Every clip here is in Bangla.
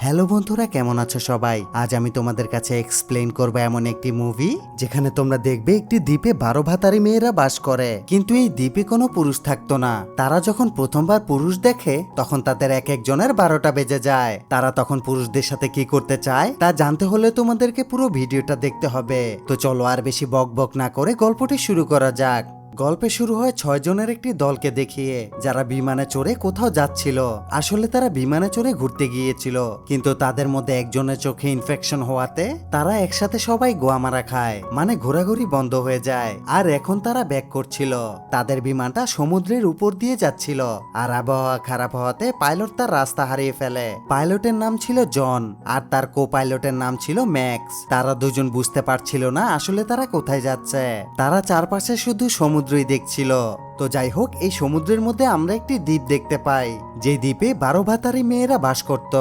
হ্যালো বন্ধুরা, কেমন আছো সবাই? আজ আমি তোমাদের কাছে এক্সপ্লেইন করবো এমন একটি মুভি যেখানে তোমরা দেখবে একটি দ্বীপে 12 ভাতারি মেয়েরা বাস করে, কিন্তু এই দ্বীপে কোনো পুরুষ থাকতো না। তারা যখন প্রথমবার পুরুষ দেখে তখন তাদের এক একজনের 12টা বেজে যায়। তারা তখন পুরুষদের সাথে কি করতে চায় তা জানতে হলে তোমাদেরকে পুরো ভিডিওটা দেখতে হবে। তো চলো আর বেশি বক বক না করে গল্পটি শুরু করা যাক। গল্পে শুরু হয় 6 জনের একটি দলকে দেখিয়ে, যারা বিমানে চড়ে কোথাও যাচ্ছিল। আসলে তারা বিমানে চড়ে ঘুরতে গিয়েছিল, কিন্তু তাদের মধ্যে একজনের চোখে ইনফেকশন হওয়াতে তারা একসাথে সবাই গোয়া মারা খায়, মানে ঘোরাঘুরি বন্ধ হয়ে যায়। আর এখন তারা ব্যাক করছিল। তাদের বিমানটা সমুদ্রের উপর দিয়ে যাচ্ছিল, আর আবহাওয়া খারাপ হওয়াতে পাইলট তার রাস্তা হারিয়ে ফেলে। পাইলটের নাম ছিল জন, আর তার কো পাইলটের নাম ছিল ম্যাক্স। তারা দুজন বুঝতে পারছিল না আসলে তারা কোথায় যাচ্ছে। তারা চারপাশে শুধু সমুদ্রই দেখছিল। তো যাই হোক, এই সমুদ্রের মধ্যে আমরা একটি দ্বীপ দেখতে পাই, যে দ্বীপে 12 ভাতারি মেয়েরা বাস করত।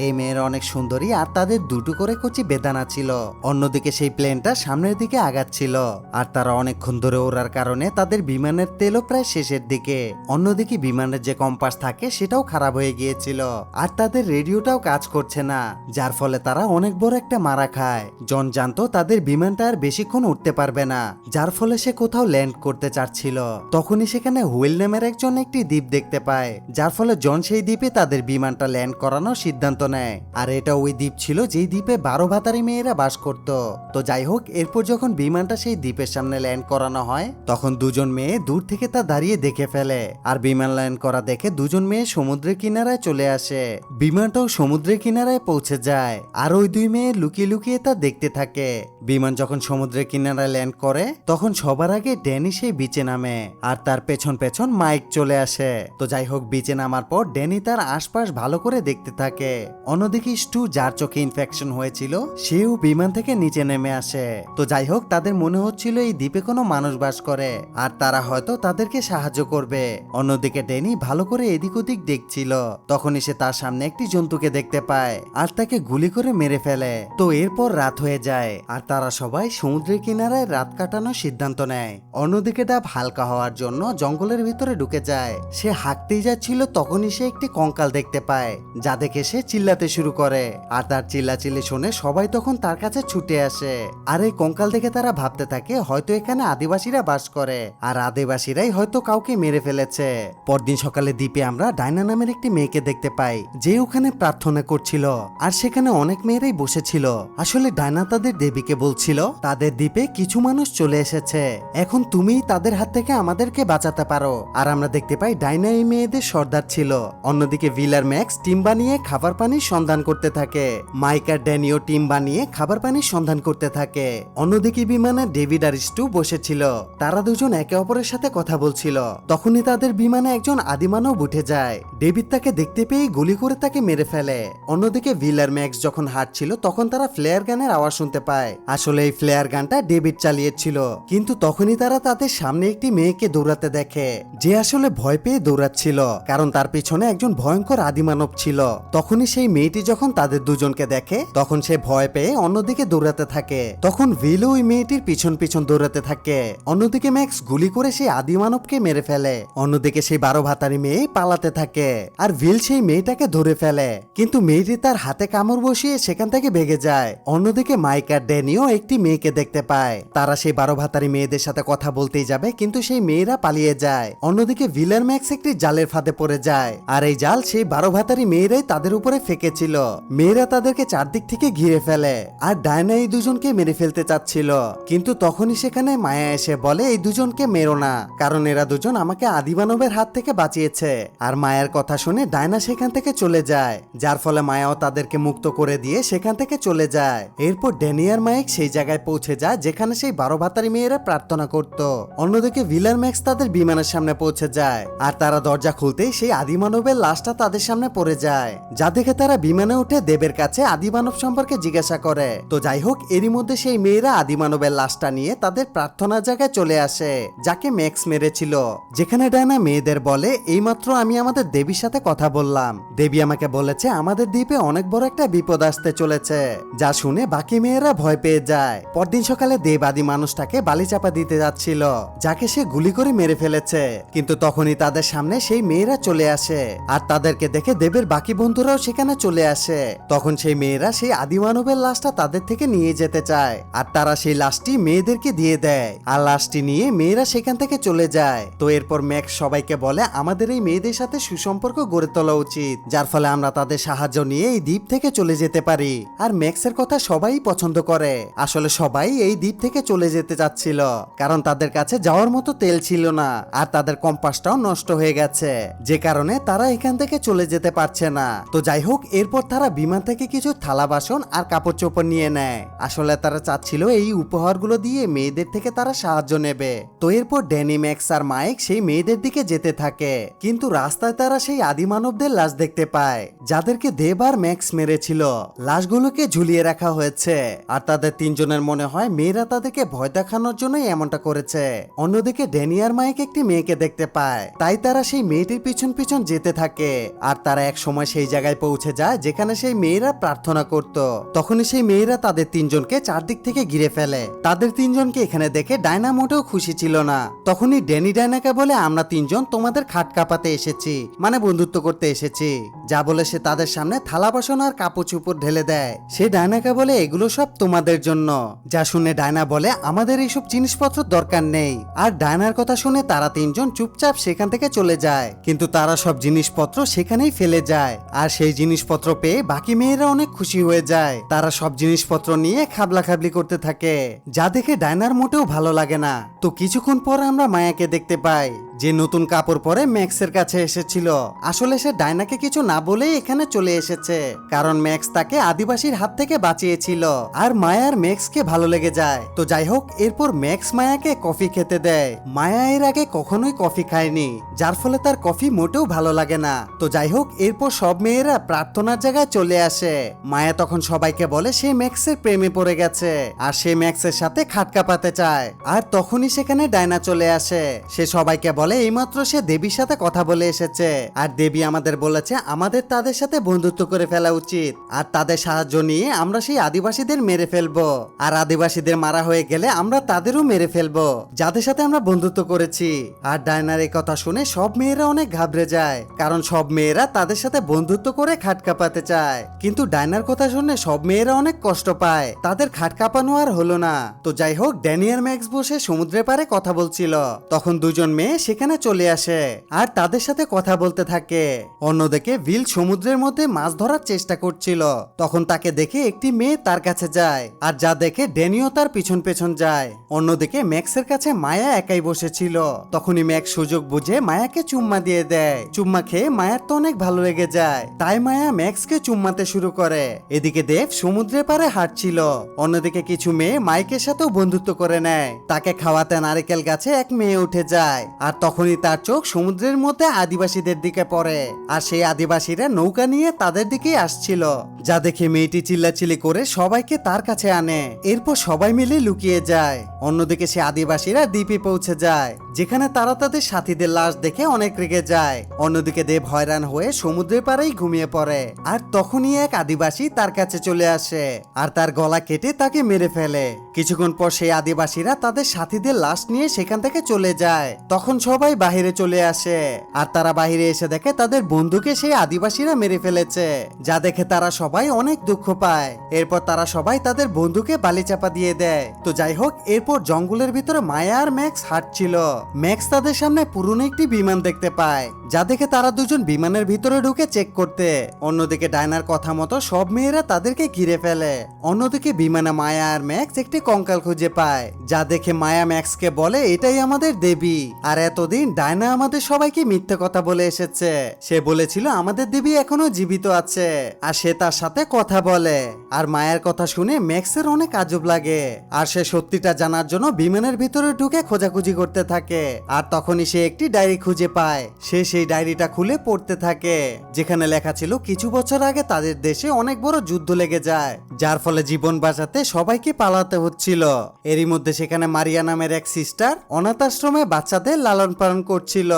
এই মেয়েরা অনেক সুন্দরী, আর তাদের দুটো করে কচি বেদানা ছিল। অন্যদিকে সেই প্লেনটা সামনের দিকে আগাচ্ছিল, আর তারা অনেকক্ষণ ধরে ওড়ার কারণে তাদের বিমানের তেলও প্রায় শেষের দিকে। অন্যদিকে বিমানের যে কম্পাস থাকে সেটাও খারাপ হয়ে গিয়েছিল, আর তাদের রেডিওটাও কাজ করছে না, যার ফলে তারা অনেক বড় একটা মারা খায়। জন জানতো তাদের বিমানটা আর বেশিক্ষণ উঠতে পারবে না, যার ফলে সে কোথাও ল্যান্ড করতে চাচ্ছিল। তখনই সেখানে হুইল নামের একজন একটি দ্বীপ দেখতে পায়, যার ফলে জন সেই দ্বীপে তাদের বিমানটা ল্যান্ড করানোর সিদ্ধান্ত নেয়। আর এটা ওই দ্বীপ ছিল যেই দ্বীপে 12 ভাতারি মেয়েরা বাস করত। তো যাই হোক, এরপর যখন বিমানটা সেই দ্বীপের সামনে ল্যান্ড করানো হয়, তখন দুজন মেয়ে দূর থেকে তা দাঁড়িয়ে দেখে ফেলে। আর বিমান ল্যান্ড করা দেখে দুজন মেয়ে সমুদ্রের কিনারায় চলে আসে। বিমানটাও সমুদ্রের কিনারায় পৌঁছে যায়, আর ওই দুই মেয়ে লুকিয়ে লুকিয়ে তা দেখতে থাকে। বিমান যখন সমুদ্রের কিনারায় ল্যান্ড করে তখন সবার আগে ড্যানি সেই বিচে নামে, আর তার পেছন পেছন মাইক চলে আসে। তো যাই হোক, বিচে নামার পর ড্যানি তার আশপাশ ভালো করে দেখতে থাকে। অন্যদিকে স্টু, যার চোখে ইনফেকশন হয়েছিল, সেও বিমান থেকে নিচে নেমে আসে। তো যাই হোক, তাদের মনে হচ্ছিল এই দ্বীপে কোনো মানুষ বাস করে, আর তারা হয়তো তাদেরকে সাহায্য করবে। অন্যদিকে ড্যানি ভালো করে এদিক ওদিক দেখছিল, তখনই সে তার সামনে একটি জন্তুকে দেখতে পায়, আর তাকে গুলি করে মেরে ফেলে। তো এরপর রাত হয়ে যায়, আর তারা সবাই সমুদ্রের কিনারায় রাত কাটানোর সিদ্ধান্ত নেয়। অন্যদিকে ডাব হালকা হওয়ার জন্য জঙ্গলের ভিতরে ঢুকে যায়। সে হাঁকতেই যাচ্ছিল, তখনই সে একটি কঙ্কাল দেখতে পায়, যা দেখে সে চিল্লাতে শুরু করে। আর তার চিল্লাচিল্লি শুনে সবাই তখন তার কাছে ছুটে আসে। আর এই কঙ্কাল দেখে তারা ভাবতে থাকে হয়তো এখানে আদিবাসীরা বাস করে, আর আদিবাসীরাই হয়তো কাউকে মেরে ফেলেছে। পরদিন সকালে দ্বীপে আমরা ডাইনা নামের একটি মেয়েকে দেখতে পাই, যে ওখানে প্রার্থনা করছিল, আর সেখানে অনেক মেয়েরাই বসেছিল। আসলে ডাইনা তাদের দেবীকে বলছিল তাদের দ্বীপে কিছু মানুষ চলে এসেছে, এখন তুমিই তাদের হাত থেকে আমাদেরকে বাঁচাতে পারো। আর আমরা দেখতে পাই ডাইনা এই মেয়েদের সর্দার ছিল। অন্যদিকে উইল আর ম্যাক্স টিম বানিয়ে খাবার পানির সন্ধান করতে থাকে। মাইক আর ড্যানিও টিম বানিয়ে খাবার পানির সন্ধান করতে থাকে। অন্যদিকে বিমানে ডেভিড আর স্টু বসেছিল, তারা দুজন একে অপরের সাথে কথা বলছিল। তখনই তাদের বিমানে একজন আদিমানব উঠে যায়। ডেভিড তাকে দেখতে পেয়ে গুলি করে তাকে মেরে ফেলে। অন্যদিকে উইল আর ম্যাক্স যখন হাঁটছিল তখন তারা ফ্লেয়ার গানের আওয়াজ শুনতে পায়। আসলে এই ফ্লেয়ার গানটা ডেভিড চালিয়েছিল, কিন্তু তখনই তারা তাদের সামনে একটি মেয়েকে দৌড়াতে দেখে, যে আসলে ভয় পেয়ে দৌড়াচ্ছিল, কারণ তার পিছনে একজন ভয়ঙ্কর আদিমানব ছিল। তখনই সেই মেয়েটি যখন তাদের দুজনকে দেখে তখন সে ভয় পেয়ে অন্যদিকে দৌড়াতে থাকে। তখন উইল ওই মেয়েটির পিছন পিছন দৌড়াতে থাকে। অন্যদিকে ম্যাক্স গুলি করে সেই আদিমানবকে মেরে ফেলে। অন্যদিকে সেই 12 ভাতারি মেয়ে পালাতে থাকে, আর উইল সেই মেয়েটাকে ধরে ফেলে, কিন্তু মেয়েটি তার হাতে কামড় বসিয়ে সেখান থেকে ভেগে যায়। অন্যদিকে মাইক আর ড্যানিও একটি মেয়েকে দেখতে পায়। তারা সেই 12 ভাতারি মেয়েদের সাথে কথা বলতেই যাবে, কিন্তু সেই মেয়েরা পালিয়ে যায়। অন্যদিকে উইল আর ম্যাক্স একটি জালের ফাঁদে পড়ে যায়, আর এই জাল সেই 12 ভাতারি মেয়েরাই তাদের উপরে ফেঁকেছিল। মেয়েরা তাদেরকে চারদিক থেকে ঘিরে ফেলে, আর ডায়না এই দুজনকে মেরে ফেলতে চাচ্ছিল, কিন্তু তখনই সেখানে মায়া এসে বলে এই দুজনকে মেরো না, কারণ এরা দুজন আমাকে আদিমানবের হাত থেকে বাঁচিয়েছে। আর মায়ের কথা শুনে ডায়না সেখান থেকে চলে যায়, যার ফলে মায়াও তাদেরকে মুক্ত করে দিয়ে সেখান থেকে চলে যায়। এরপর ড্যানি আর মাইক সেই জায়গায় পৌঁছে যায় যেখানে সেই 12 ভাতারি মেয়েরা প্রার্থনা করত। অন্যদিকে উইল আর ম্যাক্স তাদের বিমানের সামনে পৌঁছে যায়, আর তারা দরজা খুলতেই সেই আদিমানবের লাশটা তাদের সামনে পড়ে যায়, যা দেখে তারা বিমানে উঠে দেবের কাছে আদিমানব সম্পর্কে জিজ্ঞাসা করে। তো যাই হোক, এরই মধ্যে সেই মেয়েরা আদিমানবের লাশটা নিয়ে তাদের প্রার্থনার জায়গায় চলে আসে, যাকে ম্যাক্স মেরেছিল। যেখানে ডায়না মেয়েদের বলে এইমাত্র আমি আমাদের দেবীর সাথে কথা বললাম, দেবী আমাকে বলেছে আমাদের দ্বীপে অনেক বড় একটা বিপদ আসতে চলেছে, যা শুনে বাকি মেয়েরা ভয় পেয়ে যায়। পরদিন সকালে দেব আদি মানুষটাকে বালি চাপা দিতে যাচ্ছিল, যাকে সে গুলি করে মেরে মেরে ফেলেছে। কিন্তু তখনই তাদের সামনে সেই মেয়েরা চলে আসে আর তাদেরকে দেখে দেবের বাকি বন্ধুরাও সেখানে চলে আসে। তখন সেই মেয়েরা সেই আদিমানবের লাশটা তাদের থেকে নিয়ে যেতে চায় আর তারা সেই লাশটি মেয়েদেরকে দিয়ে দেয় আর লাশটি নিয়ে মেয়েরা সেখান থেকে চলে যায়। তো এরপর ম্যাক্স সবাইকে বলে আমাদের এই মেয়েদের সাথে সুসম্পর্ক গড়ে তোলা উচিত, যার ফলে আমরা তাদের সাহায্য নিয়ে এই দ্বীপ থেকে চলে যেতে পারি। আর ম্যাক্সের কথা সবাই পছন্দ করে। আসলে সবাই এই দ্বীপ থেকে চলে যেতে চাচ্ছিল, কারণ তাদের কাছে যাওয়ার মতো তেল ছিল না আর তাদের কম্পাসটাও নষ্ট হয়ে গেছে, যে কারণে তারা এখান থেকে চলে যেতে পারছে না। তো যাই হোক, এরপর তারা বিমান থেকে কিছু থালা বাসন আর কাপড় চোপড় নিয়ে নেয়। আসলে তারা চাচ্ছিল এই উপহারগুলো দিয়ে মেয়েদের থেকে তারা সাহায্য নেবে। তো এরপর ড্যানি, ম্যাক্স আর মাইক সেই মেয়েদের দিকে যেতে থাকে, কিন্তু রাস্তায় তারা সেই আদিমানবদের লাশ দেখতে পায়, যাদেরকে দেব আর ম্যাক্স মেরেছিল। লাশগুলোকে ঝুলিয়ে রাখা হয়েছে আর তাদের তিনজনের মনে হয় মেয়েরা তাদেরকে ভয় দেখানোর জন্যই এমনটা করেছে। অন্যদিকে ড্যানি আর মাইক একটি মেয়েকে দেখতে পায়, তাই তারা সেই মেয়েটির পিছন পিছন যেতে থাকে আর তারা এক সময় সেই জায়গায় পৌঁছে যায় যেখানে সেই মেয়েরা প্রার্থনা করত। তখনই সেই মেয়েরা তাদের তিনজনকে চারদিক থেকে ঘিরে ফেলে। তাদের তিনজনকে এখানে দেখে ডায়না মোটেও খুশি ছিল না। তখনই ড্যানি ডায়নাকে বলে আমরা তিনজন তোমাদের খাট কাঁপাতে এসেছি, মানে বন্ধুত্ব করতে এসেছি। যা বলে সে তাদের সামনে থালা বাসন আর কাপড় চোপড় ঢেলে দেয়। সে ডায়নাকে বলে এগুলো সব তোমাদের জন্য। যা শুনে ডায়না বলে আমাদের এইসব জিনিসপত্র দরকার নেই। আর ডায়নার কথা শুনে তারা তিনজন চুপচাপ সেখান থেকে চলে যায়, কিন্তু তারা সব জিনিসপত্র সেখানেই ফেলে যায়। আর সেই জিনিসপত্র পেয়ে বাকি মেয়েরা অনেক খুশি হয়ে যায়। তারা সব জিনিসপত্র নিয়ে খাবলা খাবলি করতে থাকে, যা দেখে ডায়নার মোটেও ভালো লাগে না। তো কিছুক্ষণ পর আমরা মায়াকে দেখতে পাই, যে নতুন কাপড় পরে ম্যাক্সের কাছে এসেছিল। আসলে সে ডায়নাকে কিছু না বলেই এখানে চলে এসেছে, কারণ ম্যাক্স তাকে আদিবাসীর হাত থেকে বাঁচিয়েছিল। আর মায়ার ম্যাক্সকে ভালো লেগে যায়। তো যাই হোক, এরপর ম্যাক্স মায়াকে কফি খেতে দেয়। মায়া এর আগে কখনোই কফি খায়নি, যার ফলে তার কফি মোটেও ভালো লাগে না। তো যাই হোক, এরপর সব মেয়েরা প্রার্থনার জায়গায় চলে আসে। মায়া তখন সবাইকে বলে সে ম্যাক্সের প্রেমে পড়ে গেছে আর সে ম্যাক্সের সাথে খাট কাঁপাতে চায়। আর তখনই সেখানে ডায়না চলে আসে। সে সবাইকে বলে এইমাত্র সে দেবীর সাথে কথা বলে এসেছে আর দেবী আমাদের বলেছে আমাদের তাদের সাথে বন্ধুত্ব করে ফেলা উচিত, আর তাদের সাহায্য নিয়ে আমরা সেই আদিবাসীদের মেরে ফেলবো। আর আদিবাসীদের মারা হয়ে গেলে আমরা তাদেরও মেরে ফেলবো যাদের সাথে আমরা বন্ধুত্ব করেছি। আর ডায়নার এই কথা শুনে সব মেয়েরা অনেক ঘাবড়ে যায়, কারণ সব মেয়েরা তাদের সাথে বন্ধুত্ব করে খাট কাঁপাতে চায়। কিন্তু ডায়নার কথা শুনে সব মেয়েরা অনেক কষ্ট পায়, তাদের খাট কাঁপানো আর হলো না। তো যাই হোক, ড্যানি আর ম্যাক্স বসে সমুদ্রের পাড়ে কথা বলছিল। তখন দুজন মেয়ে সেখানে চলে আসে আর তাদের সাথে কথা বলতে থাকে। অন্যদিকে বিল সমুদ্রের মধ্যে মাছ ধরার চেষ্টা করছিল। তখন তাকে দেখে একটি মেয়ে তার কাছে যায়, আর যা দেখে ড্যানিও তার পিছন পেছন যায়। অন্যদিকে ম্যাক্সের কাছে মায়া একাই বসেছিল। তখনই ম্যাক্স সুযোগ বুঝে মায়াকে চুম্মা দিয়ে দেয়। চুম্মা খেয়ে মায়ার তো অনেক ভালো লেগে যায়, তাই মায়া ম্যাক্সকে চুম্মাতে শুরু করে। এদিকে দেব সমুদ্রের পাড়ে হাঁটছিল। অন্যদিকে কিছু মেয়ে মাইকের সাথেও বন্ধুত্ব করে নেয়। তাকে খাওয়াতে নারকেল গাছে এক মেয়ে উঠে যায়, আর তখনই তার চোখ সমুদ্রের মধ্যে আদিবাসীদের দিকে পড়ে। আর সেই আদিবাসীরা নৌকা নিয়ে তাদের দিকেই আসছিল, যা দেখে মেয়েটি চিল্লাচিল্লি করে সবাইকে তার কাছে আনে। এরপর সবাই মিলে লুকিয়ে যায়। অন্যদিকে সে আদিবাসীরা দ্বীপে পৌঁছে যায়, যেখানে তারা তাদের সাথীদের লাশ দেখে অনেক রেগে যায়। অন্যদিকে দেব হয়রান হয়ে সমুদ্রের পাড়েই ঘুমিয়ে পড়ে। আর তখনই এক আদিবাসী তার কাছে চলে আসে আর তার গলা কেটে তাকে মেরে ফেলে। কিছুক্ষণ পর সেই আদিবাসীরা তাদের সাথীদের লাশ নিয়ে সেখান থেকে চলে যায়। তখন সবাই বাহিরে চলে আসে, আর তারা বাহিরে এসে দেখে তাদের বন্ধুকে সেই আদিবাসীরা মেরে ফেলেছে, যা দেখে তারা সবাই অনেক দুঃখ পায়। এরপর তারা সবাই তাদের বন্ধুকে বালি চাপা দিয়ে দেয়। তো যাই হোক, এরপর জঙ্গলের ভিতরে মায়া আর ম্যাক্স হাঁটছিল। ম্যাক্স তাদের সামনে পুরনো একটি বিমান দেখতে পায়, যা দেখে তারা দুজন বিমানের ভিতরে ঢুকে চেক করতে। অন্যদিকে ডায়নার কথা মতো সব মেয়েরা তাদেরকে ঘিরে ফেলে। অন্যদিকে বিমানে মায়া আর ম্যাক্স একটি কঙ্কাল খুঁজে পায়, যা দেখে মায়া ম্যাক্সকে বলে এটাই আমাদের দেবী। আর এতদিন ডায়না আমাদের সবাইকে মিথ্যে কথা বলে এসেছে। সে বলেছিল আমাদের দেবী এখনো জীবিত আছে, আর সে তার সাথে কথা বলে। আর মায়ের কথা শুনে ম্যাক্সের অনেক আজব লাগে, আর সে সত্যিটা জানার জন্য বিমানের ভিতরে ঢুকে খোঁজাখুঁজি করতে থাকে। আর তখনই সে একটি ডায়েরি খুঁজে পায়। সে সেই ডায়েরিটা খুলে পড়তে থাকে, যেখানে লেখা ছিল কিছু বছর আগে তাদের দেশে অনেক বড় যুদ্ধ লেগে যায়, যার ফলে জীবন বাঁচাতে সবাইকে পালাতে হচ্ছিল। এরই মধ্যে সেখানে মারিয়া নামের এক সিস্টার অনাথ আশ্রমে বাচ্চাদের লালন পালন করছিল।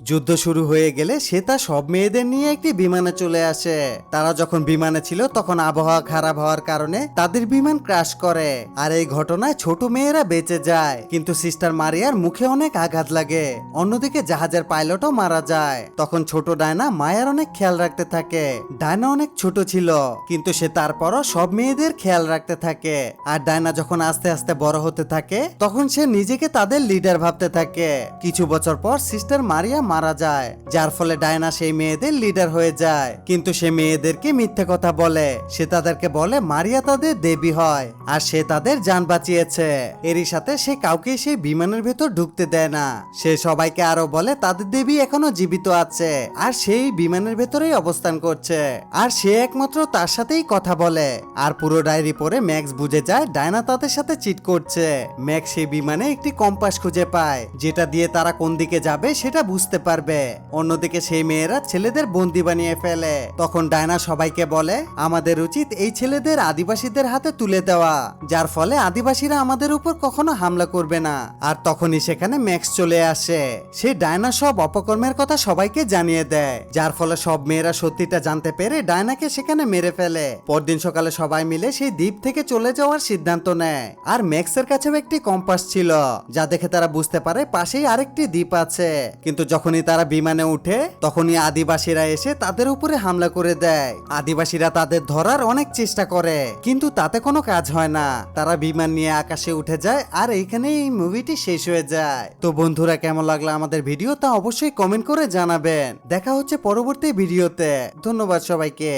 যুদ্ধ শুরু হয়ে গেলে সে তার সব মেয়েদের নিয়ে একটি বিমানে চলে আসে। তারা যখন বিমানে ছিল তখন আবহাওয়া খারাপ হওয়ার কারণে তাদের বিমান ক্র্যাশ করে, আর এই ঘটনায় ছোট মেয়েরা বেঁচে যায়, কিন্তু সিস্টার মারিয়ার মুখে অনেক আঘাত লাগে। অন্যদিকে জাহাজের পাইলটও মারা যায়। তখন ছোট ডায়না মায়ের অনেক খেয়াল রাখতে থাকে। ডায়না অনেক ছোট ছিল, কিন্তু সে তারপরও সব মেয়েদের খেয়াল রাখতে থাকে। আর ডায়না যখন আস্তে আস্তে বড় হতে থাকে তখন সে নিজেকে তাদের লিডার ভাবতে থাকে। কিছু বছর পর সিস্টার মারিয়া মারা যায়, যার ফলে ডায়না সেই মেয়েদের লিডার হয়ে যায়। কিন্তু সে মেয়েদেরকে মিথ্যে কথা বলে। সে তাদেরকে বলে মারিয়া তাদের দেবী হয় আর সে তাদের জান বাঁচিয়েছে। এরই সাথে সে কাউকে সেই বিমানের ভেতর ঢুকতে দেয় না। সে সবাইকে আরো বলে তাদের দেবী এখনো জীবিত আছে আর সেই বিমানের ভেতরেই অবস্থান করছে, আর সে একমাত্র তার সাথেই কথা বলে। আর পুরো ডায়েরি পড়ে ম্যাক্স বুঝে যায় ডায়না তাদের সাথে চিট করছে। ম্যাক্স সেই বিমানে একটি কম্পাস খুঁজে পায়, যেটা দিয়ে তারা কোন দিকে যাবে সেটা বুঝতে পারবে। অন্যদিকে সেই মেয়েরা ছেলেদের বন্দি বানিয়ে ফেলে। তখন ডায়না সবাইকে বলে আমাদের উচিত এই ছেলেদের আদিবাসীদের হাতে তুলে দেওয়া, যার ফলে আদিবাসীরা আমাদের উপর কখনো হামলা করবে না। আর তখনই সেখানে ম্যাক্স চলে আসে। সে ডায়না সব অপকর্মের কথা সবাইকে জানিয়ে দেয়, যার ফলে সব মেয়েরা সত্যিটা জানতে পেরে ডায়নাকে সেখানে মেরে ফেলে। পরদিন সকালে সবাই মিলে সেই দ্বীপ থেকে চলে যাওয়ার সিদ্ধান্ত নেয়। আর ম্যাক্সের কাছেও একটি কম্পাস ছিল, যা দেখে তারা বুঝতে পারে পাশেই আরেকটি দ্বীপ আছে। কিন্তু যখনই তারা বিমানে উঠে তখনই আদিবাসীরা এসে তাদের উপরে হামলা করে দেয়। আদিবাসীরা তাদের ধরার অনেক চেষ্টা করে, কিন্তু তাতে কোনো কাজ হয় না। তারা বিমান নিয়ে আকাশে উঠে যায়, আর এইখানেই এই মুভিটি শেষ হয়ে যায়। তো বন্ধুরা, কেমন লাগলো আমাদের ভিডিও তা অবশ্যই কমেন্ট করে জানাবেন। দেখা হচ্ছে পরবর্তী ভিডিওতে। ধন্যবাদ সবাইকে।